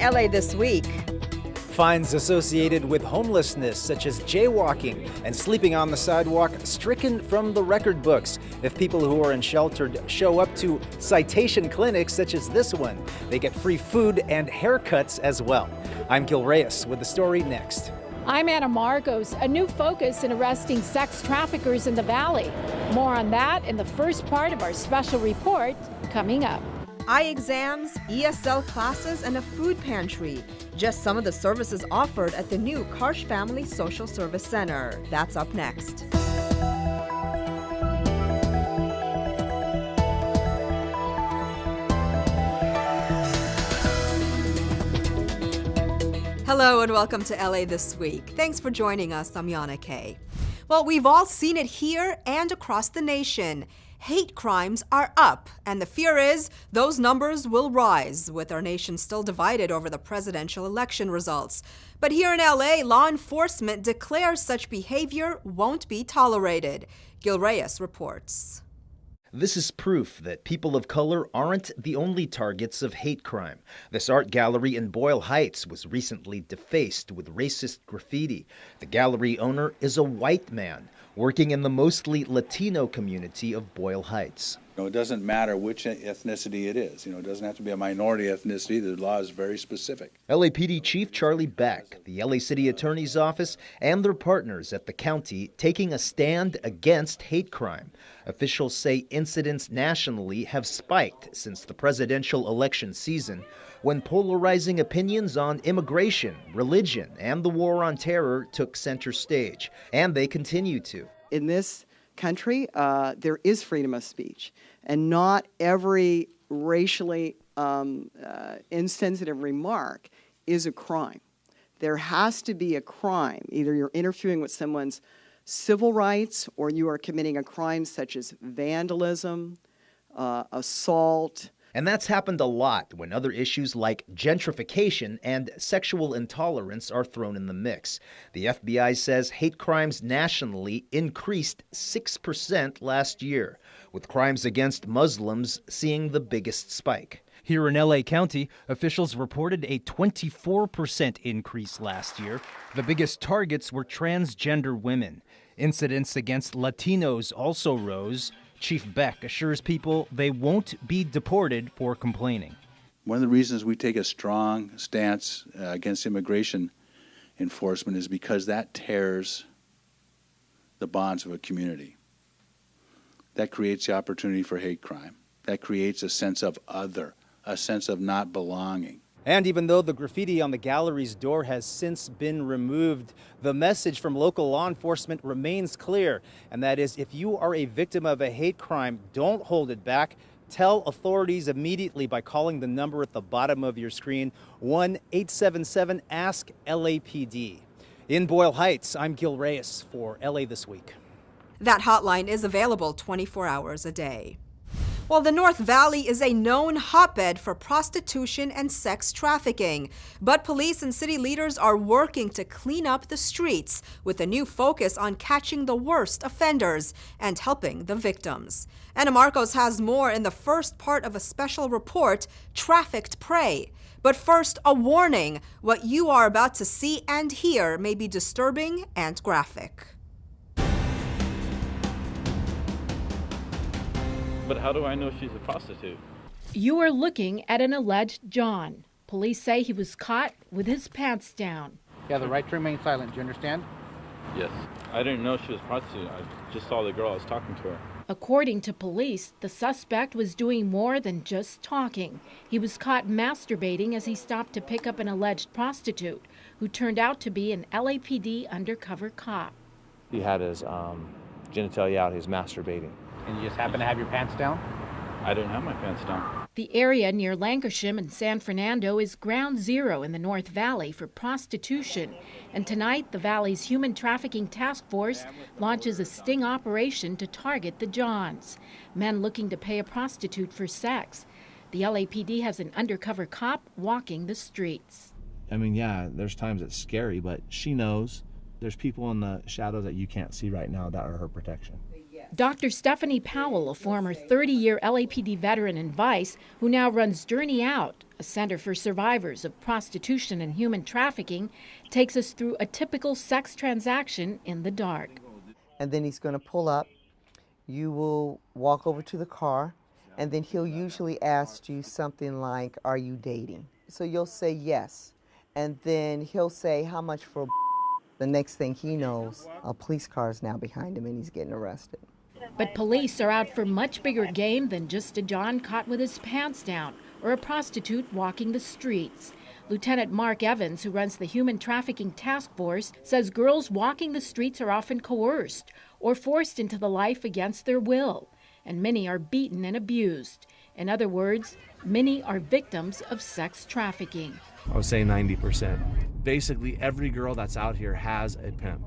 LA This Week. Fines associated with homelessness, such as jaywalking and sleeping on the sidewalk, stricken from the record books. If people who are unsheltered show up to citation clinics such as this one, they get free food and haircuts as well. I'm Gil Reyes with the story next. I'm Anna Marcos. A new focus in arresting sex traffickers in the Valley. More on that in the first part of our special report coming up. Eye exams, ESL classes, and a food pantry. Just some of the services offered at the new Karsh Family Social Service Center. That's up next. Hello and welcome to LA This Week. Thanks for joining us. I'm Yana Kay. Well, we've all seen it here and across the nation. Hate crimes are up, and the fear is those numbers will rise, with our nation still divided over the presidential election results. But here in LA, law enforcement declares such behavior won't be tolerated. Gil Reyes reports. This is proof that people of color aren't the only targets of hate crime. This art gallery in Boyle Heights was recently defaced with racist graffiti. The gallery owner is a white man working in the mostly Latino community of Boyle Heights. It doesn't matter which ethnicity it is. It doesn't have to be a minority ethnicity. The law is very specific. LAPD Chief Charlie Beck, the LA City Attorney's Office, and their partners at the county taking a stand against hate crime. Officials say incidents nationally have spiked since the presidential election season, when polarizing opinions on immigration, religion, and the war on terror took center stage. And they continue to. In this country, there is freedom of speech, and not every racially insensitive remark is a crime. There has to be a crime. Either you're interfering with someone's civil rights, or you are committing a crime such as vandalism, assault. And that's happened a lot when other issues like gentrification and sexual intolerance are thrown in the mix. The FBI says hate crimes nationally increased 6% last year, with crimes against Muslims seeing the biggest spike. Here in LA County, officials reported a 24% increase last year. The biggest targets were transgender women. Incidents against Latinos also rose. Chief Beck assures people they won't be deported for complaining. One of the reasons we take a strong stance against immigration enforcement is because that tears the bonds of a community. That creates the opportunity for hate crime. That creates a sense of other, a sense of not belonging. And even though the graffiti on the gallery's door has since been removed, the message from local law enforcement remains clear. And that is, if you are a victim of a hate crime, don't hold it back. Tell authorities immediately by calling the number at the bottom of your screen, 1-877-ASK-LAPD. In Boyle Heights, I'm Gil Reyes for LA This Week. That hotline is available 24 hours a day. Well, the North Valley is a known hotbed for prostitution and sex trafficking. But police and city leaders are working to clean up the streets with a new focus on catching the worst offenders and helping the victims. Anna Marcos has more in the first part of a special report, Trafficked Prey. But first, a warning. What you are about to see and hear may be disturbing and graphic. But how do I know she's a prostitute? You are looking at an alleged John. Police say he was caught with his pants down. You have the right to remain silent. Do you understand? Yes. I didn't know she was a prostitute. I just saw the girl. I was talking to her. According to police, the suspect was doing more than just talking. He was caught masturbating as he stopped to pick up an alleged prostitute who turned out to be an LAPD undercover cop. He had his genitalia out. He was masturbating. And you just happen to have your pants down? I didn't have my pants down. The area near Lancashire and San Fernando is ground zero in the North Valley for prostitution. And tonight, the Valley's Human Trafficking Task Force launches a sting operation to target the Johns, men looking to pay a prostitute for sex. The LAPD has an undercover cop walking the streets. I mean, yeah, there's times it's scary, but she knows there's people in the shadows that you can't see right now that are her protection. Dr. Stephanie Powell, a former 30-year LAPD veteran in Vice, who now runs Journey Out, a center for survivors of prostitution and human trafficking, takes us through a typical sex transaction in the dark. And then he's going to pull up. You will walk over to the car, and then he'll usually ask you something like, "Are you dating?" So you'll say yes. And then he'll say, "How much for?" The next thing he knows, a police car is now behind him and he's getting arrested. But police are out for much bigger game than just a John caught with his pants down or a prostitute walking the streets. Lieutenant Mark Evans, who runs the Human Trafficking Task Force, says girls walking the streets are often coerced or forced into the life against their will, and many are beaten and abused. In other words, many are victims of sex trafficking. I would say 90%. Basically, every girl that's out here has a pimp.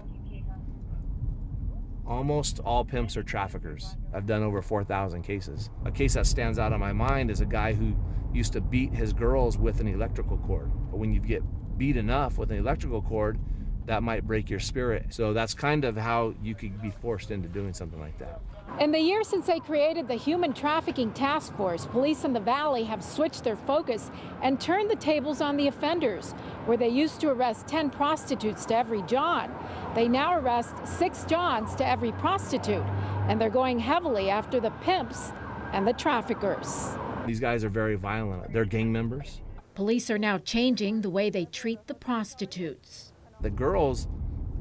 Almost all pimps are traffickers. I've done over 4,000 cases. A case that stands out in my mind is a guy who used to beat his girls with an electrical cord. But when you get beat enough with an electrical cord, that might break your spirit. So that's kind of how you could be forced into doing something like that. In the years since they created the Human Trafficking Task Force, police in the Valley have switched their focus and turned the tables on the offenders. Where they used to arrest 10 prostitutes to every John, they now arrest 6 Johns to every prostitute. And they're going heavily after the pimps and the traffickers. These guys are very violent. They're gang members. Police are now changing the way they treat the prostitutes. The girls,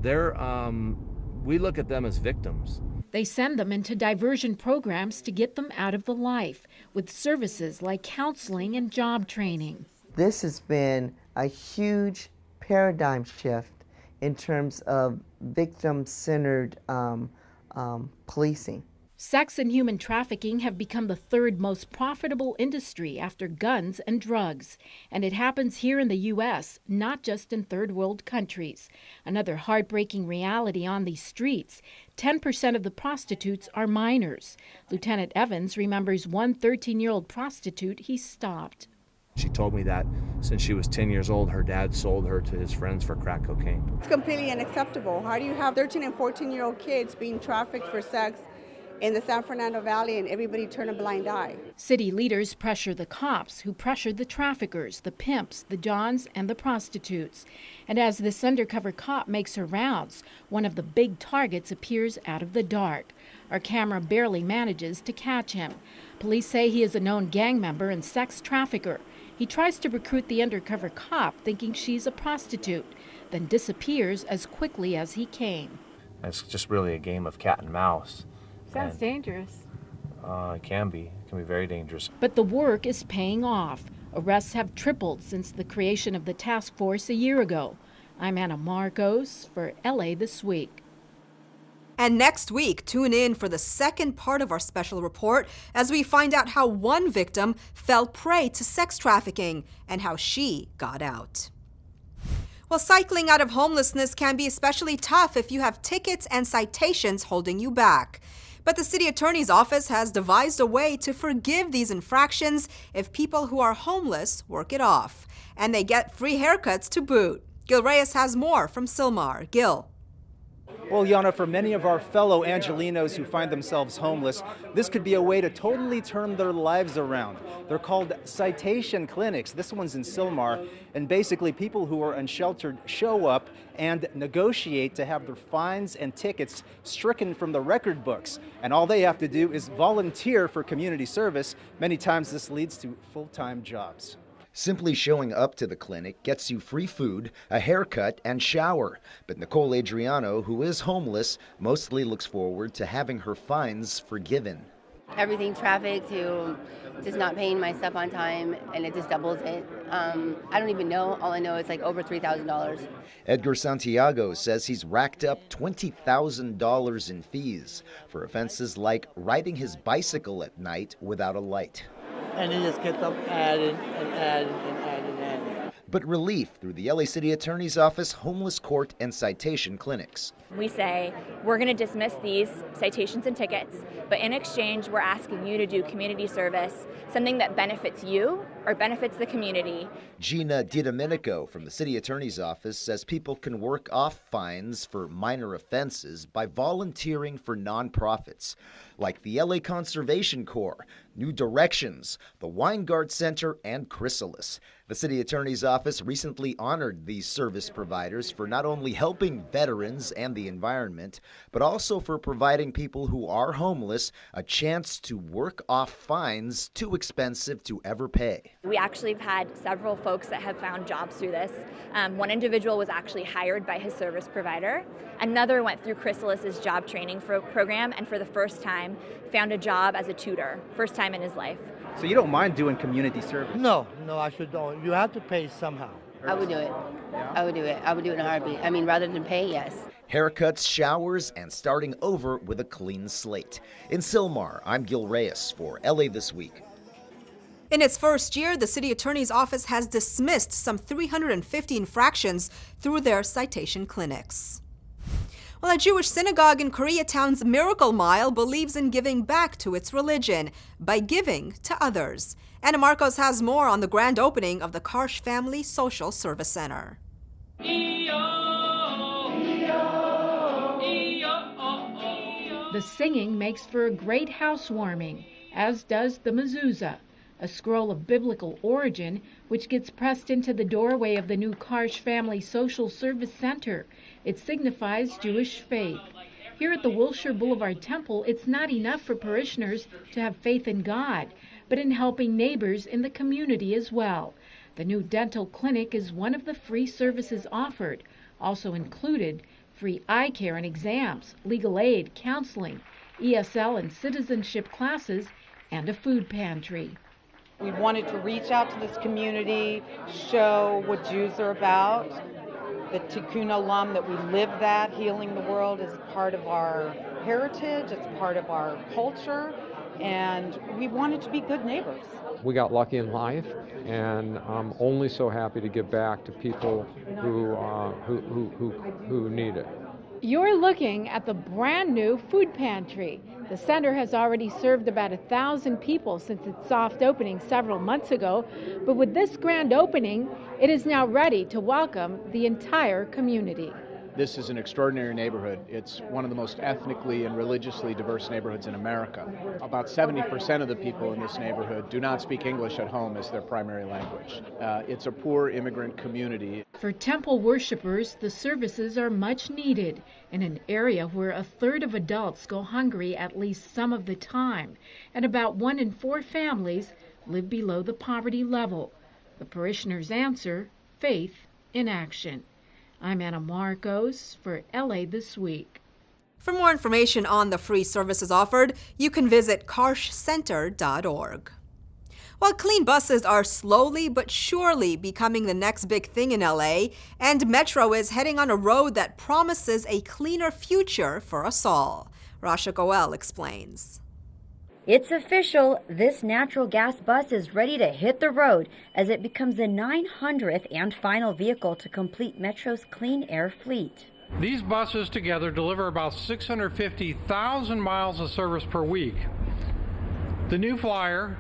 we look at them as victims. They send them into diversion programs to get them out of the life with services like counseling and job training. This has been a huge paradigm shift in terms of victim-centered policing. Sex and human trafficking have become the third most profitable industry after guns and drugs. And it happens here in the U.S., not just in third world countries. Another heartbreaking reality on these streets, 10% of the prostitutes are minors. Lieutenant Evans remembers one 13-year-old prostitute he stopped. She told me that since she was 10 years old, her dad sold her to his friends for crack cocaine. It's completely unacceptable. How do you have 13 and 14-year-old kids being trafficked for sex in the San Fernando Valley and everybody turn a blind eye? City leaders pressure the cops, who pressure the traffickers, the pimps, the Johns, and the prostitutes. And as this undercover cop makes her rounds, one of the big targets appears out of the dark. Our camera barely manages to catch him. Police say he is a known gang member and sex trafficker. He tries to recruit the undercover cop, thinking she's a prostitute, then disappears as quickly as he came. It's just really a game of cat and mouse. Sounds dangerous. It can be very dangerous. But the work is paying off. Arrests have tripled since the creation of the task force a year ago. I'm Anna Marcos for LA This Week. And next week, tune in for the second part of our special report as we find out how one victim fell prey to sex trafficking and how she got out. Well, cycling out of homelessness can be especially tough if you have tickets and citations holding you back. But the city attorney's office has devised a way to forgive these infractions if people who are homeless work it off. And they get free haircuts to boot. Gil Reyes has more from Silmar. Gil. Well, Yana, for many of our fellow Angelinos who find themselves homeless, this could be a way to totally turn their lives around. They're called Citation Clinics. This one's in Silmar. And basically, people who are unsheltered show up and negotiate to have their fines and tickets stricken from the record books. And all they have to do is volunteer for community service. Many times this leads to full-time jobs. Simply showing up to the clinic gets you free food, a haircut, and shower. But Nicole Adriano, who is homeless, mostly looks forward to having her fines forgiven. Everything traffic to just not paying my stuff on time, and it just doubles it. I don't even know. All I know is like over $3,000. Edgar Santiago says he's racked up $20,000 in fees for offenses like riding his bicycle at night without a light. And it just kept on adding and adding and adding and adding. But relief through the LA City Attorney's Office, Homeless Court, and Citation Clinics. We say, we're going to dismiss these citations and tickets, but in exchange, we're asking you to do community service, something that benefits you or benefits the community. Gina DiDomenico from the city attorney's office says people can work off fines for minor offenses by volunteering for nonprofits like the LA Conservation Corps, New Directions, the Weingart Center, and Chrysalis. The city attorney's office recently honored these service providers for not only helping veterans and the environment, but also for providing people who are homeless a chance to work off fines too expensive to ever pay. We actually have had several folks that have found jobs through this. One individual was actually hired by his service provider. Another went through Chrysalis's job training program and for the first time found a job as a tutor, first time in his life. So you don't mind doing community service? No, I should don't. You have to pay somehow. I would do it. I would do it. I would do it in a heartbeat. I mean, rather than pay, yes. Haircuts, showers, and starting over with a clean slate. In Sylmar, I'm Gil Reyes for LA This Week. In its first year, the city attorney's office has dismissed some 350 infractions through their citation clinics. Well, a Jewish synagogue in Koreatown's Miracle Mile believes in giving back to its religion by giving to others. Anna Marcos has more on the grand opening of the Karsh Family Social Service Center. The singing makes for a great housewarming, as does the mezuzah, a scroll of biblical origin which gets pressed into the doorway of the new Karsh Family Social Service Center. It signifies Jewish faith. Here at the Wilshire Boulevard Temple, it's not enough for parishioners to have faith in God, but in helping neighbors in the community as well. The new dental clinic is one of the free services offered. Also included, free eye care and exams, legal aid, counseling, ESL and citizenship classes, and a food pantry. We wanted to reach out to this community, show what Jews are about, the Tikkun Olam, that we live that. Healing the world is part of our heritage, it's part of our culture, and we wanted to be good neighbors. We got lucky in life, and I'm only so happy to give back to people who need it. You're looking at the brand new food pantry. The center has already served about 1,000 people since its soft opening several months ago, but with this grand opening, it is now ready to welcome the entire community. This is an extraordinary neighborhood. It's one of the most ethnically and religiously diverse neighborhoods in America. About 70% of the people in this neighborhood do not speak English at home as their primary language. It's a poor immigrant community. For temple worshipers, the services are much needed in an area where 1/3 of adults go hungry at least some of the time, and about 1 in 4 families live below the poverty level. The parishioners answer, faith in action. I'm Anna Marcos for LA This Week. For more information on the free services offered, you can visit karshcenter.org. While clean buses are slowly but surely becoming the next big thing in LA, and Metro is heading on a road that promises a cleaner future for us all. Rasha Goel explains. It's official, this natural gas bus is ready to hit the road as it becomes the 900th and final vehicle to complete Metro's clean air fleet. These buses together deliver about 650,000 miles of service per week. The new Flyer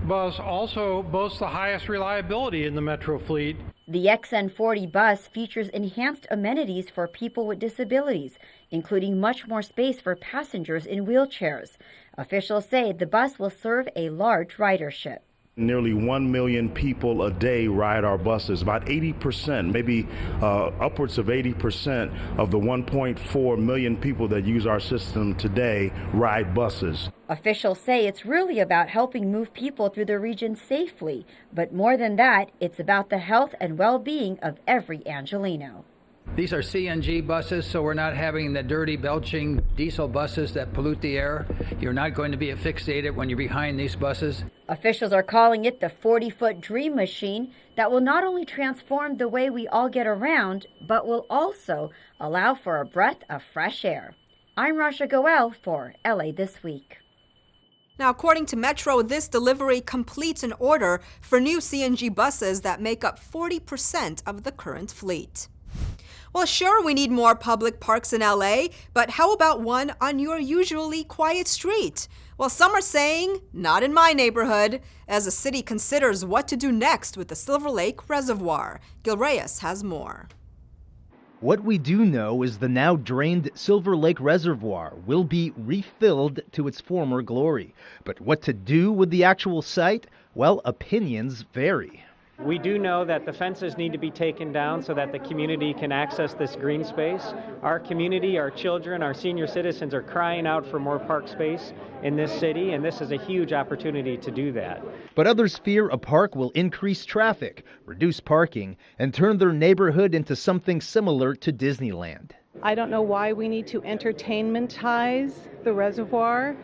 bus also boasts the highest reliability in the Metro fleet. The XN40 bus features enhanced amenities for people with disabilities, including much more space for passengers in wheelchairs. Officials say the bus will serve a large ridership. Nearly 1 million people a day ride our buses. About 80%, maybe upwards of 80% of the 1.4 million people that use our system today ride buses. Officials say it's really about helping move people through the region safely. But more than that, it's about the health and well-being of every Angelino. These are CNG buses, so we're not having the dirty, belching diesel buses that pollute the air. You're not going to be asphyxiated when you're behind these buses. Officials are calling it the 40-foot dream machine that will not only transform the way we all get around, but will also allow for a breath of fresh air. I'm Rasha Goel for LA This Week. Now, according to Metro, this delivery completes an order for new CNG buses that make up 40% of the current fleet. Well, sure, we need more public parks in LA, but how about one on your usually quiet street? Well, some are saying, not in my neighborhood, as the city considers what to do next with the Silverlake Reservoir. Gil Reyes has more. What we do know is the now drained Silverlake Reservoir will be refilled to its former glory. But what to do with the actual site? Well, opinions vary. We do know that the fences need to be taken down so that the community can access this green space. Our community, our children, our senior citizens are crying out for more park space in this city, and this is a huge opportunity to do that. But others fear a park will increase traffic, reduce parking, and turn their neighborhood into something similar to Disneyland. I don't know why we need to entertainmentize the reservoir.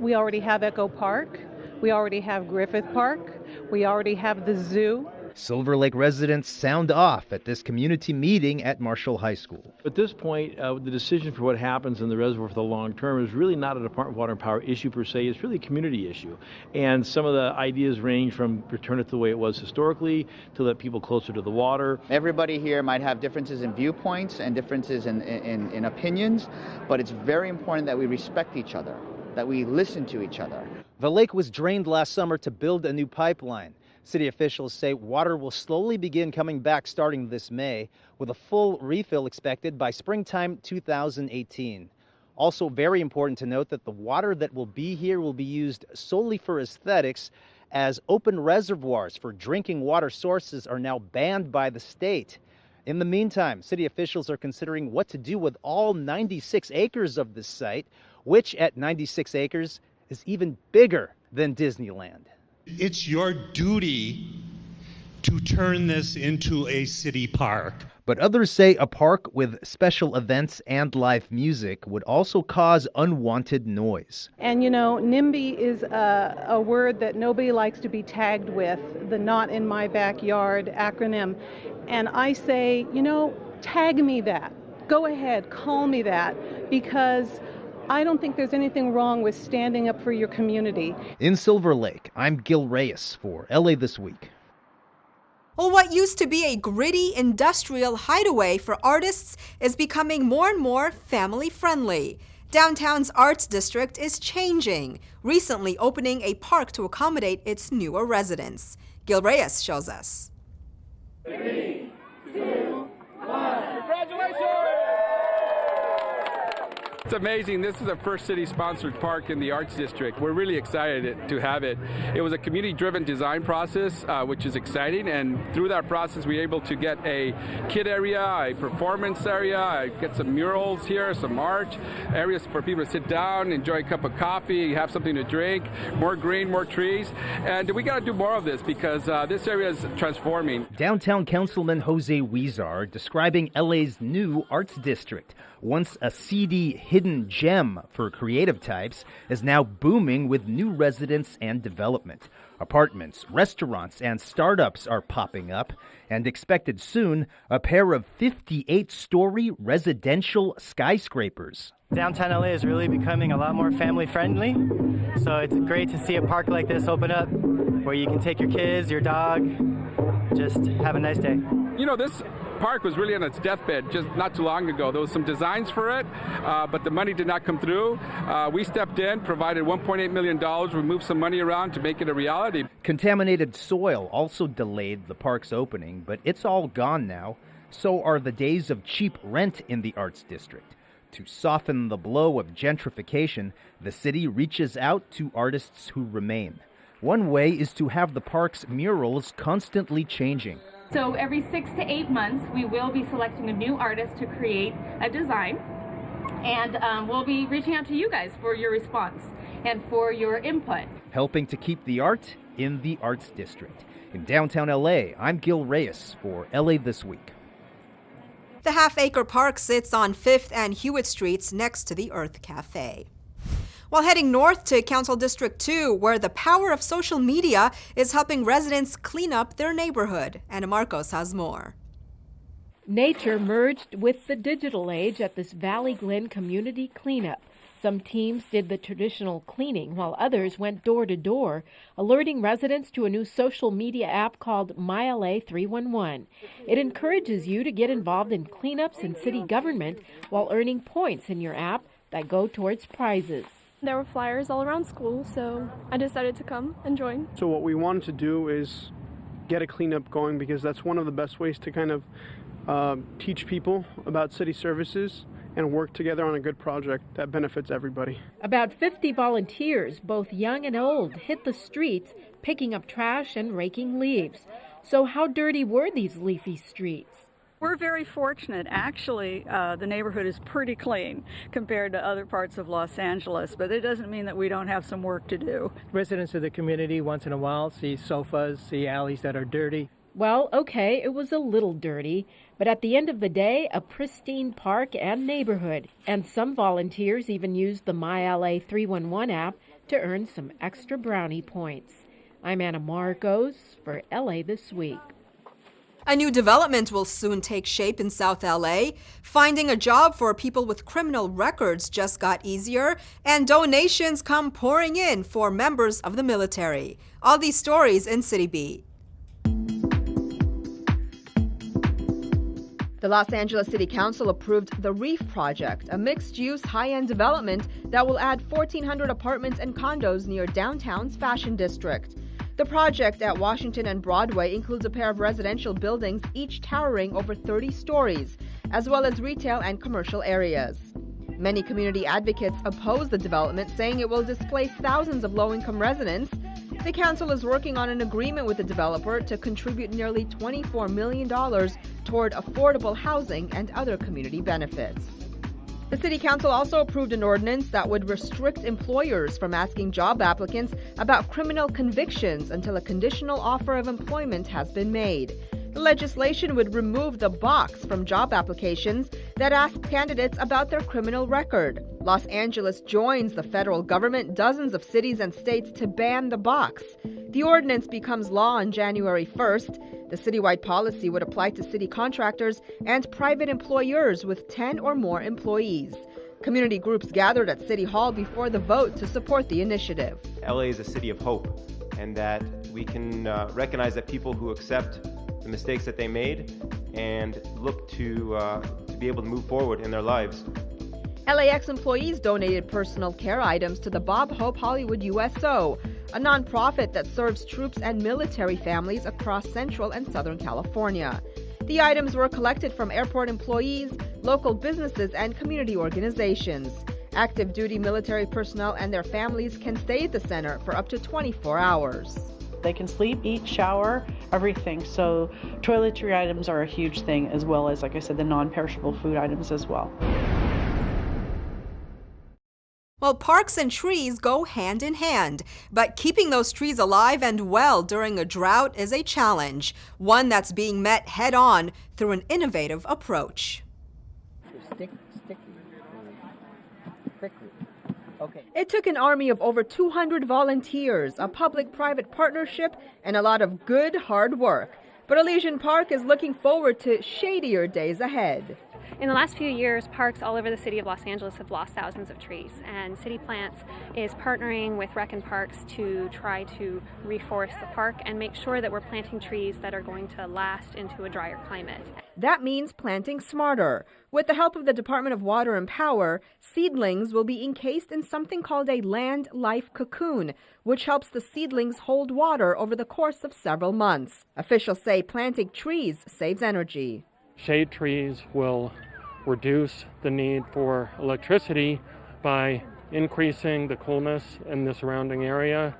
We already have Echo Park. We already have Griffith Park. We already have the zoo. Silverlake residents sound off at this community meeting at Marshall High School. At this point, the decision for what happens in the reservoir for the long term is really not a Department of Water and Power issue per se. It's really a community issue. And some of the ideas range from return it the way it was historically to let people closer to the water. Everybody here might have differences in viewpoints and differences in opinions, but it's very important that we respect each other, that we listen to each other. The lake was drained last summer to build a new pipeline. City officials say water will slowly begin coming back starting this May, with a full refill expected by springtime 2018. Also very important to note that the water that will be here will be used solely for aesthetics, as open reservoirs for drinking water sources are now banned by the state. In the meantime, city officials are considering what to do with all 96 acres of this site, which at 96 acres is even bigger than Disneyland. It's your duty to turn this into a city park. But others say a park with special events and live music would also cause unwanted noise. And you know, NIMBY is a word that nobody likes to be tagged with, the not in my backyard acronym. And I say, you know, tag me that. Go ahead, call me that, because I don't think there's anything wrong with standing up for your community. In Silverlake, I'm Gil Reyes for LA This Week. Well, what used to be a gritty industrial hideaway for artists is becoming more and more family-friendly. Downtown's Arts District is changing, recently opening a park to accommodate its newer residents. Gil Reyes shows us. 3, 2, 1. Congratulations! It's amazing. This is the first city-sponsored park in the Arts District. We're really excited to have it. It was a community-driven design process, which is exciting, and through that process we were able to get a kid area, a performance area, get some murals here, some art, areas for people to sit down, enjoy a cup of coffee, have something to drink, more green, more trees, and we got to do more of this because this area is transforming. Downtown Councilman Jose Huizar describing LA's new Arts District. Once a seedy hidden gem for creative types, is now booming with new residents and development. Apartments, restaurants, and startups are popping up, and expected soon, a pair of 58-story residential skyscrapers. Downtown LA is really becoming a lot more family-friendly, so it's great to see a park like this open up where you can take your kids, your dog, just have a nice day. You know, this park was really on its deathbed just not too long ago. There was some designs for it, but the money did not come through. We stepped in, provided $1.8 million, we moved some money around to make it a reality. Contaminated soil also delayed the park's opening, but it's all gone now. So are the days of cheap rent in the Arts District. To soften the blow of gentrification, the city reaches out to artists who remain. One way is to have the park's murals constantly changing. So every 6 to 8 months, we will be selecting a new artist to create a design, and we'll be reaching out to you guys for your response and for your input. Helping to keep the art in the Arts District. In downtown LA, I'm Gil Reyes for LA This Week. The half-acre park sits on 5th and Hewitt Streets next to the Earth Cafe. While heading north to Council District 2, where the power of social media is helping residents clean up their neighborhood. Anna Marcos has more. Nature merged with the digital age at this Valley Glen community cleanup. Some teams did the traditional cleaning, while others went door to door, alerting residents to a new social media app called MyLA311. It encourages you to get involved in cleanups in city government while earning points in your app that go towards prizes. There were flyers all around school, so I decided to come and join. So what we wanted to do is get a cleanup going, because that's one of the best ways to kind of teach people about city services and work together on a good project that benefits everybody. About 50 volunteers, both young and old, hit the streets picking up trash and raking leaves. So how dirty were these leafy streets? We're very fortunate. Actually, the neighborhood is pretty clean compared to other parts of Los Angeles, but it doesn't mean that we don't have some work to do. Residents of the community once in a while see sofas, see alleys that are dirty. Well, okay, it was a little dirty, but at the end of the day, a pristine park and neighborhood. And some volunteers even used the MyLA 311 app to earn some extra brownie points. I'm Anna Marcos for LA This Week. A new development will soon take shape in South LA. Finding a job for people with criminal records just got easier, and donations come pouring in for members of the military. All these stories in Citybeat. The Los Angeles City Council approved the Reef Project, a mixed-use, high-end development that will add 1,400 apartments and condos near downtown's Fashion District. The project at Washington and Broadway includes a pair of residential buildings, each towering over 30 stories, as well as retail and commercial areas. Many community advocates oppose the development, saying it will displace thousands of low-income residents. The council is working on an agreement with the developer to contribute nearly $24 million toward affordable housing and other community benefits. The City Council also approved an ordinance that would restrict employers from asking job applicants about criminal convictions until a conditional offer of employment has been made. The legislation would remove the box from job applications that ask candidates about their criminal record. Los Angeles joins the federal government, dozens of cities and states to ban the box. The ordinance becomes law on January 1st. The citywide policy would apply to city contractors and private employers with 10 or more employees. Community groups gathered at City Hall before the vote to support the initiative. LA is a city of hope, and that we can recognize that people who accept the mistakes that they made and look to be able to move forward in their lives. LAX employees donated personal care items to the Bob Hope Hollywood USO, a nonprofit that serves troops and military families across Central and Southern California. The items were collected from airport employees, local businesses, and community organizations. Active duty military personnel and their families can stay at the center for up to 24 hours. They can sleep, eat, shower, everything. So toiletry items are a huge thing, as well as, like I said, the non-perishable food items as well. Well, parks and trees go hand in hand, but keeping those trees alive and well during a drought is a challenge, one that's being met head-on through an innovative approach. It took an army of over 200 volunteers, a public-private partnership, and a lot of good, hard work. But Elysian Park is looking forward to shadier days ahead. In the last few years, parks all over the city of Los Angeles have lost thousands of trees, and City Plants is partnering with Rec and Parks to try to reforest the park and make sure that we're planting trees that are going to last into a drier climate. That means planting smarter. With the help of the Department of Water and Power, seedlings will be encased in something called a land life cocoon, which helps the seedlings hold water over the course of several months. Officials say planting trees saves energy. Shade trees will reduce the need for electricity by increasing the coolness in the surrounding area,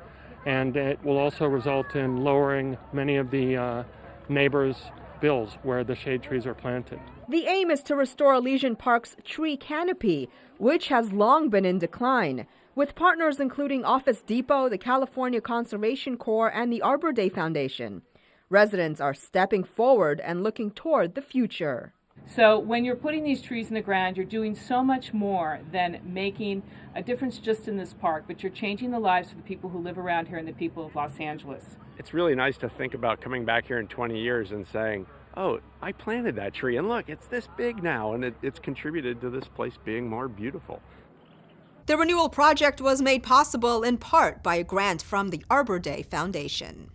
and it will also result in lowering many of the neighbors' bills where the shade trees are planted. The aim is to restore Elysian Park's tree canopy, which has long been in decline. With partners including Office Depot, the California Conservation Corps, and the Arbor Day Foundation. Residents are stepping forward and looking toward the future. So when you're putting these trees in the ground, you're doing so much more than making a difference just in this park, but you're changing the lives of the people who live around here and the people of Los Angeles. It's really nice to think about coming back here in 20 years and saying, oh, I planted that tree and look, it's this big now, and it's contributed to this place being more beautiful. The Renewal project was made possible in part by a grant from the Arbor Day Foundation.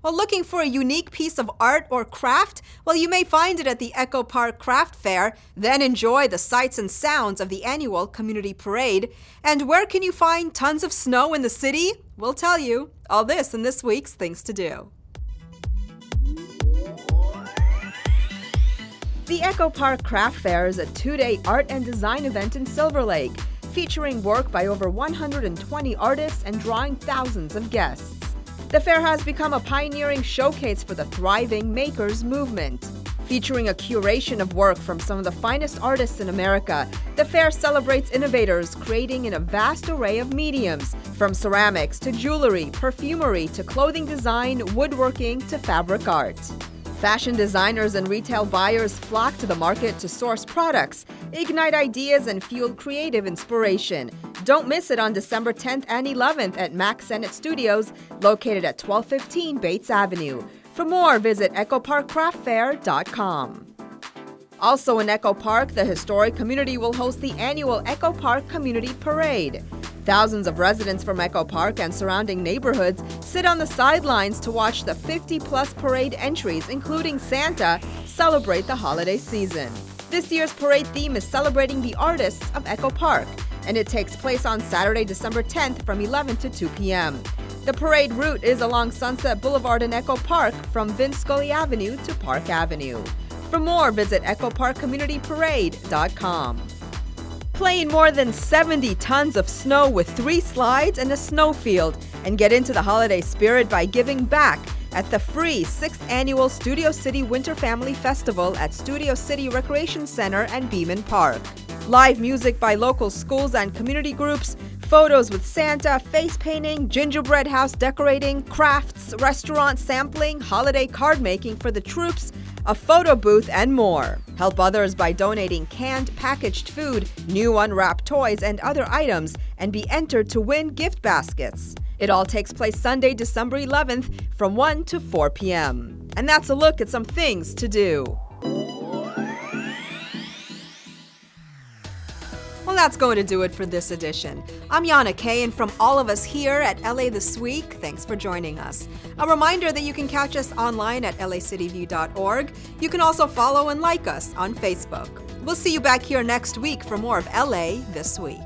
Well, looking for a unique piece of art or craft? Well, you may find it at the Echo Park Craft Fair, then enjoy the sights and sounds of the annual community parade. And where can you find tons of snow in the city? We'll tell you. All this in this week's Things to Do. The Echo Park Craft Fair is a 2-day art and design event in Silverlake, featuring work by over 120 artists and drawing thousands of guests. The fair has become a pioneering showcase for the thriving makers movement. Featuring a curation of work from some of the finest artists in America, the fair celebrates innovators creating in a vast array of mediums, from ceramics to jewelry, perfumery to clothing design, woodworking to fabric art. Fashion designers and retail buyers flock to the market to source products, ignite ideas, and fuel creative inspiration. Don't miss it on December 10th and 11th at Mac Sennett Studios, located at 1215 Bates Avenue. For more, visit echoparkcraftfair.com. Also in Echo Park, the historic community will host the annual Echo Park Community Parade. Thousands of residents from Echo Park and surrounding neighborhoods sit on the sidelines to watch the 50-plus parade entries, including Santa, celebrate the holiday season. This year's parade theme is celebrating the artists of Echo Park, and it takes place on Saturday, December 10th from 11 to 2 p.m. The parade route is along Sunset Boulevard in Echo Park from Vince Scully Avenue to Park Avenue. For more, visit echoparkcommunityparade.com. Play in more than 70 tons of snow with 3 slides and a snowfield, and get into the holiday spirit by giving back at the free 6th annual Studio City Winter Family Festival at Studio City Recreation Center and Beeman Park. Live music by local schools and community groups, photos with Santa, face painting, gingerbread house decorating, crafts, restaurant sampling, holiday card making for the troops, a photo booth, and more. Help others by donating canned, packaged food, new unwrapped toys, and other items, and be entered to win gift baskets. It all takes place Sunday, December 11th from 1 to 4 p.m. And that's a look at some things to do. Well, that's going to do it for this edition. I'm Yana Kay, and from all of us here at LA This Week, thanks for joining us. A reminder that you can catch us online at lacityview.org. You can also follow and like us on Facebook. We'll see you back here next week for more of LA This Week.